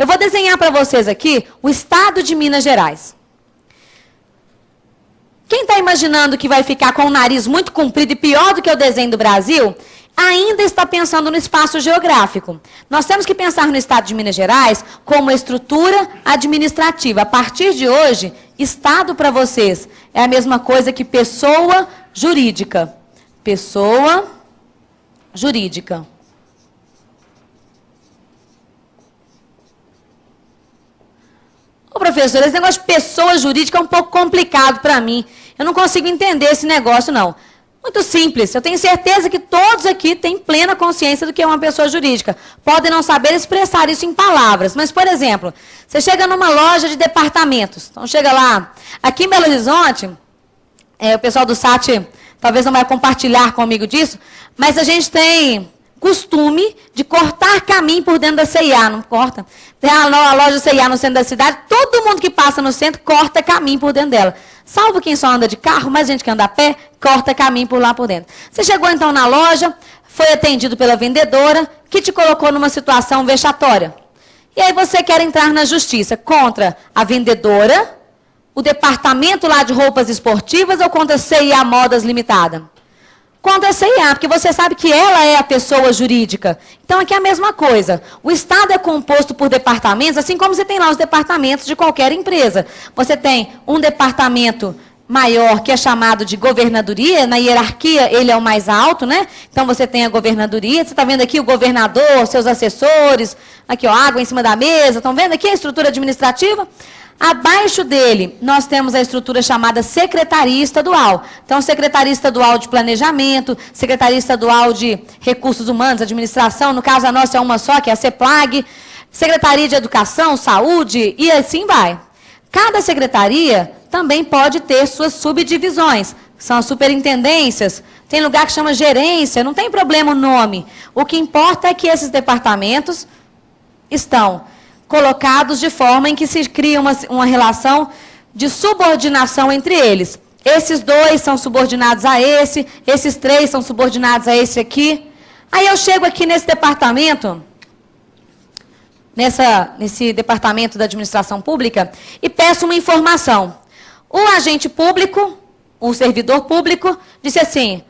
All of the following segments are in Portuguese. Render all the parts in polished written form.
Eu vou desenhar para vocês aqui o estado de Minas Gerais. Quem está imaginando que vai ficar com o nariz muito comprido e pior do que o desenho do Brasil, ainda está pensando no espaço geográfico. Nós temos que pensar no estado de Minas Gerais como estrutura administrativa. A partir de hoje, estado para vocês é a mesma coisa que pessoa jurídica. Pessoa jurídica. Ô, professor, esse negócio de pessoa jurídica é um pouco complicado para mim. Eu não consigo entender esse negócio, não. Muito simples. Eu tenho certeza que todos aqui têm plena consciência do que é uma pessoa jurídica. Podem não saber expressar isso em palavras. Mas, por exemplo, você chega numa loja de departamentos. Então, chega lá. Aqui em Belo Horizonte, o pessoal do SAT talvez não vai compartilhar comigo disso, mas a gente tem costume de cortar caminho por dentro da C&A, não corta? Tem a loja C&A no centro da cidade, todo mundo que passa no centro corta caminho por dentro dela. Salvo quem só anda de carro, mas gente que anda a pé, corta caminho por lá por dentro. Você chegou então na loja, foi atendido pela vendedora, que te colocou numa situação vexatória. E aí você quer entrar na justiça contra a vendedora, o departamento lá de roupas esportivas ou contra a C&A Modas Limitada? Contra a C&A, porque você sabe que ela é a pessoa jurídica. Então, aqui é a mesma coisa. O Estado é composto por departamentos, assim como você tem lá os departamentos de qualquer empresa. Você tem um departamento maior, que é chamado de governadoria, na hierarquia ele é o mais alto, né? Então, você tem a governadoria, você está vendo aqui o governador, seus assessores, aqui, ó, água em cima da mesa, estão vendo aqui a estrutura administrativa? Abaixo dele, nós temos a estrutura chamada Secretaria Estadual. Então, Secretaria Estadual de Planejamento, Secretaria Estadual de Recursos Humanos, Administração, no caso a nossa é uma só, que é a CEPLAG, Secretaria de Educação, Saúde, e assim vai. Cada secretaria também pode ter suas subdivisões, são as superintendências, tem lugar que chama gerência, não tem problema o nome. O que importa é que esses departamentos estão colocados de forma em que se cria uma relação de subordinação entre eles. Esses dois são subordinados a esse, esses três são subordinados a esse aqui. Aí eu chego aqui nesse departamento, nesse departamento da administração pública, e peço uma informação. O agente público, o servidor público, disse assim: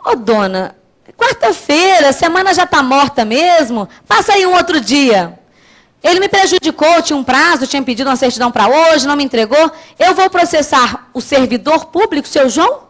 ô dona, quarta-feira, a semana já está morta mesmo, passa aí um outro dia. Ele me prejudicou, tinha um prazo, tinha pedido uma certidão para hoje, não me entregou. Eu vou processar o servidor público, seu João?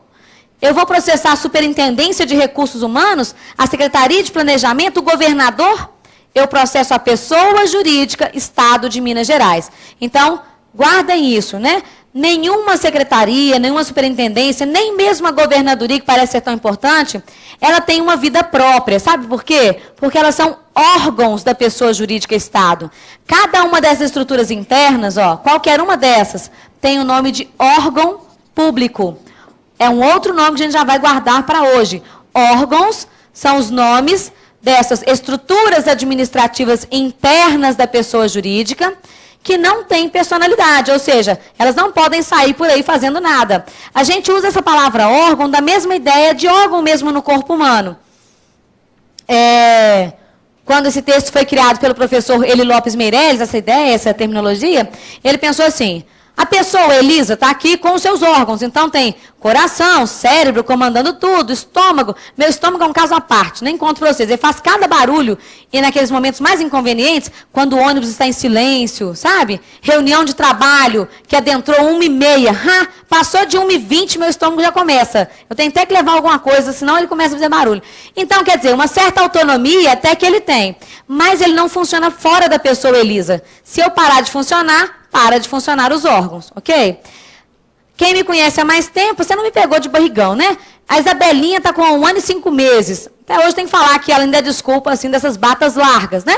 Eu vou processar a Superintendência de Recursos Humanos, a Secretaria de Planejamento, o governador? Eu processo a pessoa jurídica, Estado de Minas Gerais. Então, guardem isso, né? Nenhuma secretaria, nenhuma superintendência, nem mesmo a governadoria, que parece ser tão importante, ela tem uma vida própria. Sabe por quê? Porque elas são órgãos da pessoa jurídica Estado. Cada uma dessas estruturas internas, ó, qualquer uma dessas, tem o nome de órgão público. É um outro nome que a gente já vai guardar para hoje. Órgãos são os nomes dessas estruturas administrativas internas da pessoa jurídica, que não tem personalidade, ou seja, elas não podem sair por aí fazendo nada. A gente usa essa palavra órgão da mesma ideia de órgão mesmo no corpo humano. Quando esse texto foi criado pelo professor Eli Lopes Meirelles, essa ideia, essa terminologia, ele pensou assim: a pessoa, Elisa, está aqui com os seus órgãos, então tem coração, cérebro comandando tudo, estômago. Meu estômago é um caso à parte, nem conto para vocês. Ele faz cada barulho, e naqueles momentos mais inconvenientes, quando o ônibus está em silêncio, sabe? Reunião de trabalho, que adentrou 1h30. Passou de 1h20, meu estômago já começa. Eu tenho até que levar alguma coisa, senão ele começa a fazer barulho. Então, quer dizer, uma certa autonomia até que ele tem. Mas ele não funciona fora da pessoa, Elisa. Se eu parar de funcionar, para de funcionar os órgãos, ok? Quem me conhece há mais tempo, você não me pegou de barrigão, né? A Isabelinha está com 1 ano e 5 meses. Até hoje tem que falar que ela ainda desculpa, assim, dessas batas largas, né?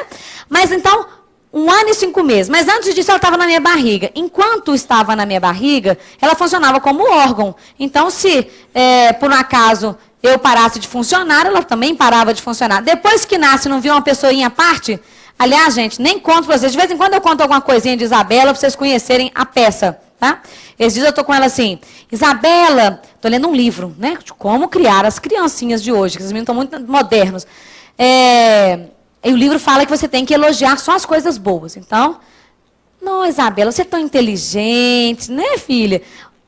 Mas então, 1 ano e 5 meses. Mas antes disso, ela estava na minha barriga. Enquanto estava na minha barriga, ela funcionava como órgão. Então, se, por um acaso, eu parasse de funcionar, ela também parava de funcionar. Depois que nasce, não viu uma pessoinha à parte? Aliás, gente, nem conto para vocês. De vez em quando eu conto alguma coisinha de Isabela para vocês conhecerem a peça, tá? Esses dias eu estou com ela assim: Isabela, estou lendo um livro, né? De como criar as criancinhas de hoje, que os meninos estão muito modernos. E o livro fala que você tem que elogiar só as coisas boas. Então, não, Isabela, você é tão inteligente, né, filha?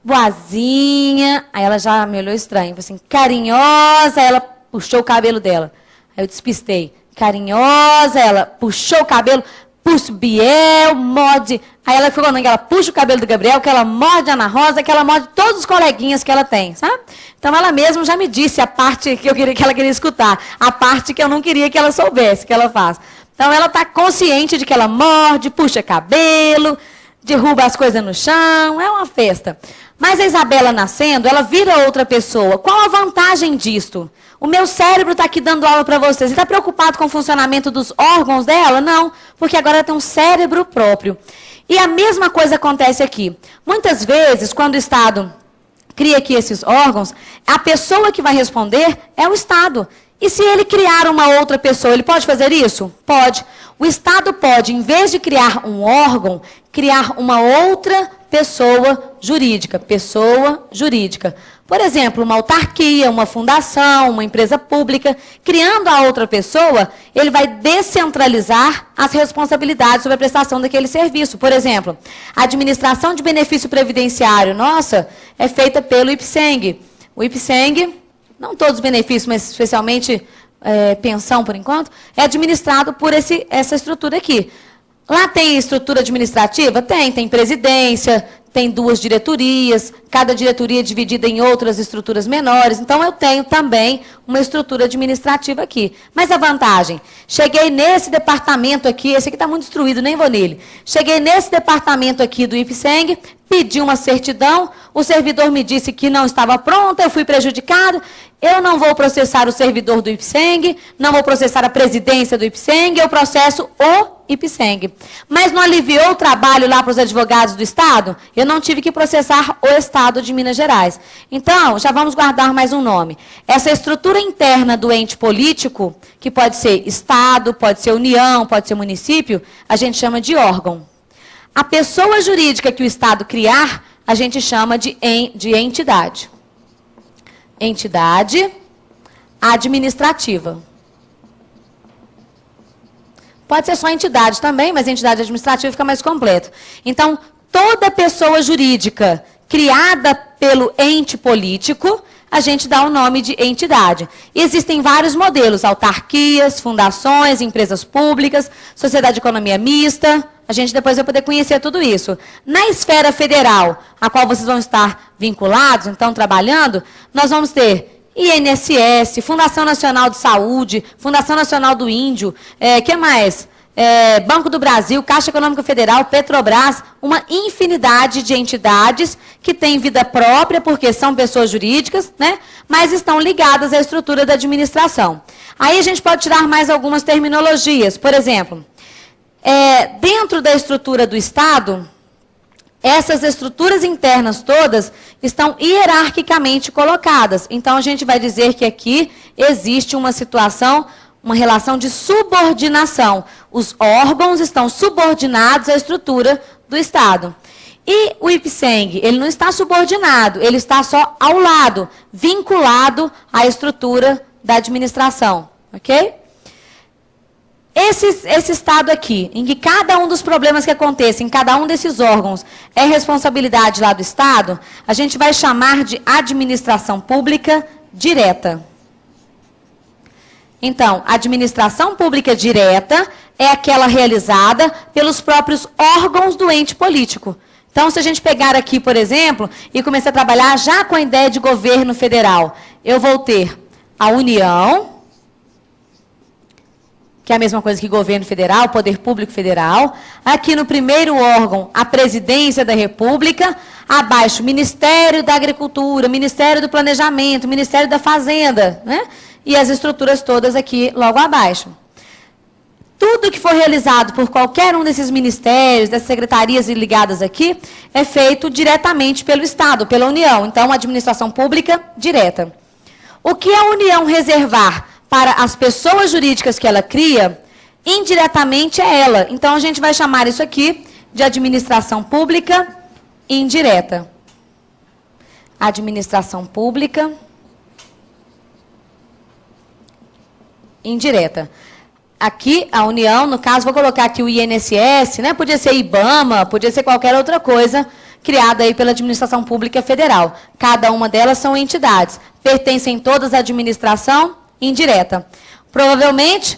Boazinha. Aí ela já me olhou estranho. Falei assim, carinhosa. Aí ela puxou o cabelo dela. Aí eu despistei. Carinhosa. Ela puxou o cabelo. Puxa o Biel, morde. Aí ela ficou, ela puxa o cabelo do Gabriel, que ela morde a Ana Rosa, que ela morde todos os coleguinhas que ela tem, sabe? Então ela mesma já me disse a parte que ela queria escutar, a parte que eu não queria que ela soubesse, que ela faz. Então ela está consciente de que ela morde, puxa cabelo, derruba as coisas no chão, é uma festa. Mas a Isabela nascendo, ela vira outra pessoa. Qual a vantagem disto? O meu cérebro está aqui dando aula para vocês. Ele está preocupado com o funcionamento dos órgãos dela? Não, porque agora ela tem um cérebro próprio. E a mesma coisa acontece aqui. Muitas vezes, quando o Estado cria aqui esses órgãos, a pessoa que vai responder é o Estado. E se ele criar uma outra pessoa, ele pode fazer isso? Pode. O Estado pode, em vez de criar um órgão, criar uma outra pessoa jurídica. Pessoa jurídica. Por exemplo, uma autarquia, uma fundação, uma empresa pública. Criando a outra pessoa, ele vai descentralizar as responsabilidades sobre a prestação daquele serviço. Por exemplo, a administração de benefício previdenciário, nossa, é feita pelo IPSENG. O IPSENG, não todos os benefícios, mas especialmente pensão, por enquanto, é administrado por essa estrutura aqui. Lá tem estrutura administrativa? Tem presidência, tem 2 diretorias, cada diretoria é dividida em outras estruturas menores. Então, eu tenho também uma estrutura administrativa aqui. Mas a vantagem, cheguei nesse departamento aqui, esse aqui está muito destruído, nem vou nele. Cheguei nesse departamento aqui do IPSENG, pedi uma certidão, o servidor me disse que não estava pronta, eu fui prejudicado. Eu não vou processar o servidor do IPSENG, não vou processar a presidência do IPSENG, eu processo o IPSENG. Mas não aliviou o trabalho lá para os advogados do Estado? Eu não tive que processar o Estado de Minas Gerais. Então, já vamos guardar mais um nome. Essa estrutura interna do ente político, que pode ser Estado, pode ser União, pode ser município, a gente chama de órgão. A pessoa jurídica que o Estado criar, a gente chama de entidade. Entidade administrativa. Pode ser só entidade também, mas entidade administrativa fica mais completo. Então, toda pessoa jurídica criada pelo ente político, a gente dá o nome de entidade. E existem vários modelos, autarquias, fundações, empresas públicas, sociedade de economia mista. A gente depois vai poder conhecer tudo isso. Na esfera federal, a qual vocês vão estar vinculados, então trabalhando, nós vamos ter INSS, Fundação Nacional de Saúde, Fundação Nacional do Índio, que mais? Banco do Brasil, Caixa Econômica Federal, Petrobras, uma infinidade de entidades que têm vida própria, porque são pessoas jurídicas, né? Mas estão ligadas à estrutura da administração. Aí a gente pode tirar mais algumas terminologias. Por exemplo, dentro da estrutura do Estado, essas estruturas internas todas estão hierarquicamente colocadas. Então, a gente vai dizer que aqui existe uma situação, uma relação de subordinação. Os órgãos estão subordinados à estrutura do Estado. E o IPSENG, ele não está subordinado, ele está só ao lado, vinculado à estrutura da administração. Ok? Esse estado aqui, em que cada um dos problemas que acontecem, em cada um desses órgãos, é responsabilidade lá do Estado, a gente vai chamar de administração pública direta. Então, administração pública direta é aquela realizada pelos próprios órgãos do ente político. Então, se a gente pegar aqui, por exemplo, e começar a trabalhar já com a ideia de governo federal, eu vou ter a União, que é a mesma coisa que governo federal, poder público federal. Aqui no primeiro órgão, a presidência da República. Abaixo, Ministério da Agricultura, Ministério do Planejamento, Ministério da Fazenda, né? E as estruturas todas aqui logo abaixo. Tudo que for realizado por qualquer um desses ministérios, dessas secretarias ligadas aqui, é feito diretamente pelo Estado, pela União. Então, administração pública direta. O que a União reservar para as pessoas jurídicas que ela cria, indiretamente é ela. Então, a gente vai chamar isso aqui de administração pública indireta. Administração pública indireta. Aqui, a União, no caso, vou colocar aqui o INSS, né? Podia ser IBAMA, podia ser qualquer outra coisa criada aí pela administração pública federal. Cada uma delas são entidades. Pertencem todas à administração indireta. Provavelmente,